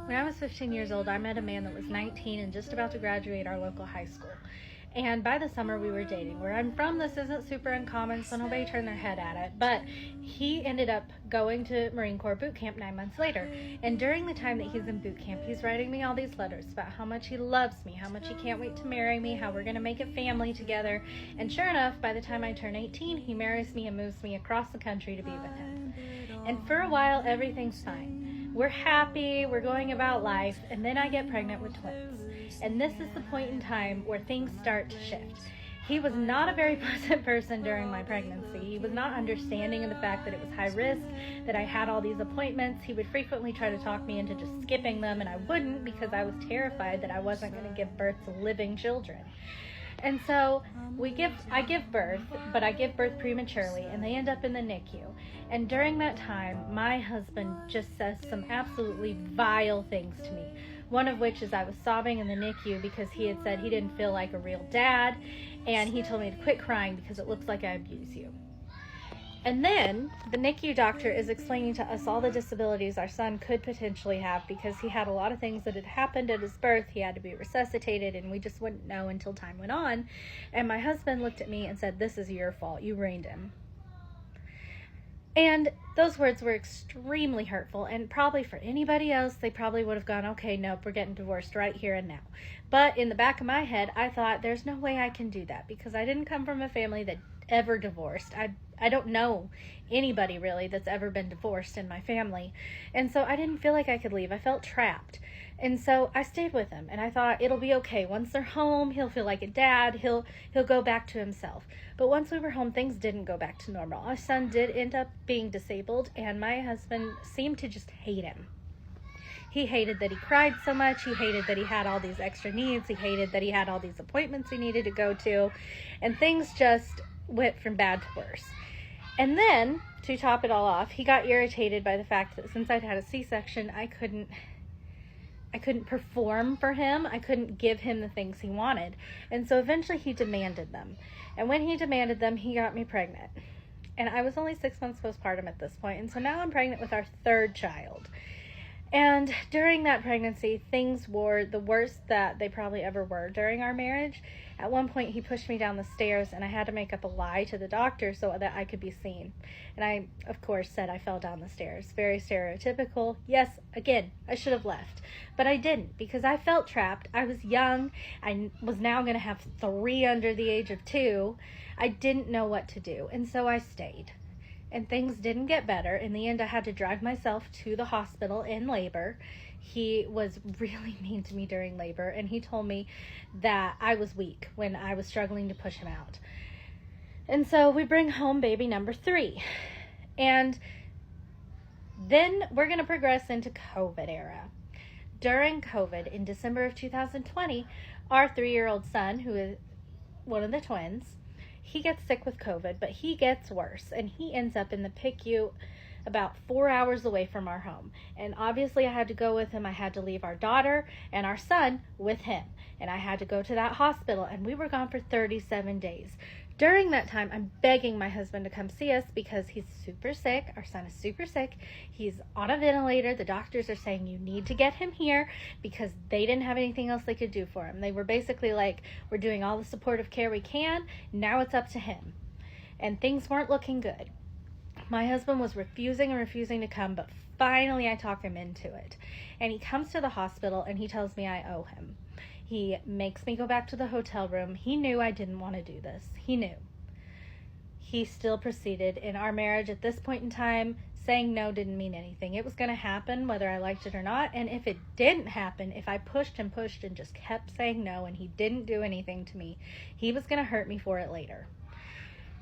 When I was 15 years old, I met a man that was 19 and just about to graduate our local high school. And by the summer, we were dating. Where I'm from, this isn't super uncommon, so nobody turned their head at it. But he ended up going to Marine Corps boot camp 9 months later. And during the time that he's in boot camp, he's writing me all these letters about how much he loves me, how much he can't wait to marry me, how we're going to make a family together. And sure enough, by the time I turn 18, he marries me and moves me across the country to be with him. And for a while, everything's fine. We're happy, we're going about life, and then I get pregnant with twins. And this is the point in time where things start to shift. He was not a very pleasant person during my pregnancy. He was not understanding of the fact that it was high risk, that I had all these appointments. He would frequently try to talk me into just skipping them, and I wouldn't because I was terrified that I wasn't going to give birth to living children. And so I give birth, but I give birth prematurely, and they end up in the NICU. And during that time, my husband just says some absolutely vile things to me. One of which is I was sobbing in the NICU because he had said he didn't feel like a real dad, and he told me to quit crying because it looks like I abuse you. And then the NICU doctor is explaining to us all the disabilities our son could potentially have because he had a lot of things that had happened at his birth. He had to be resuscitated, and we just wouldn't know until time went on. And my husband looked at me and said, "This is your fault. You ruined him." And those words were extremely hurtful, and probably for anybody else, they probably would have gone, okay, nope, we're getting divorced right here and now. But in the back of my head, I thought, there's no way I can do that because I didn't come from a family that ever divorced. I don't know anybody really that's ever been divorced in my family. And so I didn't feel like I could leave. I felt trapped. And so I stayed with him, and I thought it'll be okay. Once they're home, he'll feel like a dad. He'll go back to himself. But once we were home, things didn't go back to normal. Our son did end up being disabled, and my husband seemed to just hate him. He hated that he cried so much. He hated that he had all these extra needs. He hated that he had all these appointments he needed to go to. And things just went from bad to worse. And then, to top it all off, he got irritated by the fact that since I'd had a C-section, I couldn't perform for him. I couldn't give him the things he wanted. And so eventually he demanded them. And when he demanded them, he got me pregnant. And I was only 6 months postpartum at this point. And so now I'm pregnant with our third child. And during that pregnancy, things were the worst that they probably ever were during our marriage. At one point, he pushed me down the stairs, and I had to make up a lie to the doctor so that I could be seen. And I, of course, said I fell down the stairs. Very stereotypical. Yes, again, I should have left. But I didn't because I felt trapped. I was young. I was now going to have 3 under the age of 2. I didn't know what to do, and so I stayed. And things didn't get better. In the end, I had to drive myself to the hospital in labor. He was really mean to me during labor, and he told me that I was weak when I was struggling to push him out. And so we bring home baby number 3. And then we're going to progress into COVID era. During COVID, in December of 2020, our 3-year-old son, who is one of the twins, he gets sick with COVID, but he gets worse, and he ends up in the PICU about 4 hours away from our home. And obviously I had to go with him. I had to leave our daughter and our son with him. And I had to go to that hospital, and we were gone for 37 days. During that time, I'm begging my husband to come see us because he's super sick. Our son is super sick. He's on a ventilator. The doctors are saying you need to get him here because they didn't have anything else they could do for him. They were basically like, we're doing all the supportive care we can. Now it's up to him. And things weren't looking good. My husband was refusing to come, but finally I talk him into it. And he comes to the hospital, and he tells me I owe him. He makes me go back to the hotel room. He knew I didn't want to do this. He knew. He still proceeded. In our marriage at this point in time, saying no didn't mean anything. It was going to happen whether I liked it or not. And if it didn't happen, if I pushed and just kept saying no and he didn't do anything to me, he was going to hurt me for it later.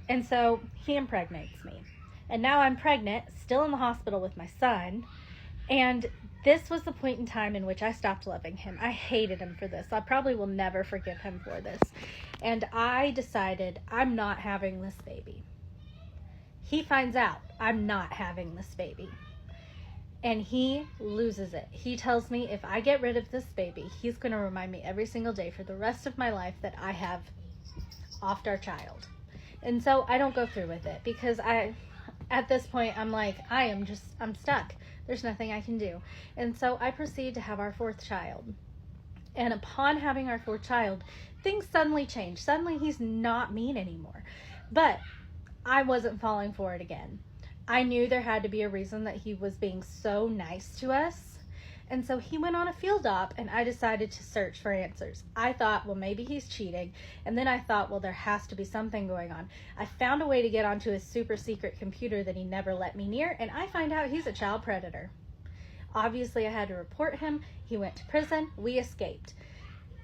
And so he impregnates me. And now I'm pregnant, still in the hospital with my son. And this was the point in time in which I stopped loving him. I hated him for this. I probably will never forgive him for this. And I decided I'm not having this baby. He finds out I'm not having this baby. And he loses it. He tells me if I get rid of this baby, he's going to remind me every single day for the rest of my life that I have offed our child. And so I don't go through with it because at this point, I'm like, I'm stuck. There's nothing I can do. And so I proceed to have our fourth child. And upon having our fourth child, things suddenly change. Suddenly he's not mean anymore. But I wasn't falling for it again. I knew there had to be a reason that he was being so nice to us. And so he went on a field op, and I decided to search for answers. I thought, well, maybe he's cheating. And then I thought, well, there has to be something going on. I found a way to get onto his super secret computer that he never let me near, and I find out he's a child predator. Obviously, I had to report him. He went to prison. We escaped.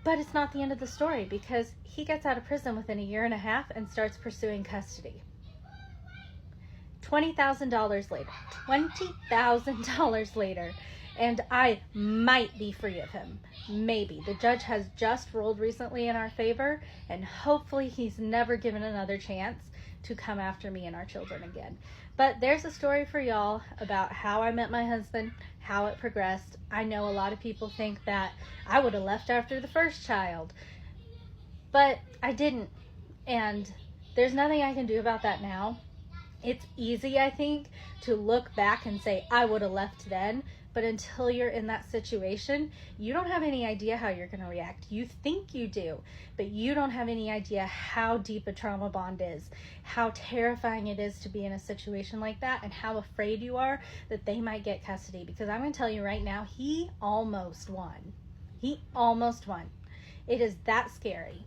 But it's not the end of the story, because he gets out of prison within a year and a half and starts pursuing custody. $20,000 later. $20,000 later. And I might be free of him. Maybe. The judge has just ruled recently in our favor, and hopefully he's never given another chance to come after me and our children again. But there's a story for y'all about how I met my husband, how it progressed. I know a lot of people think that I would have left after the first child, but I didn't. And there's nothing I can do about that now. It's easy, I think, to look back and say, I would have left then. But until you're in that situation, you don't have any idea how you're going to react. You think you do, but you don't have any idea how deep a trauma bond is, how terrifying it is to be in a situation like that, and how afraid you are that they might get custody. Because I'm going to tell you right now, he almost won. He almost won. It is that scary.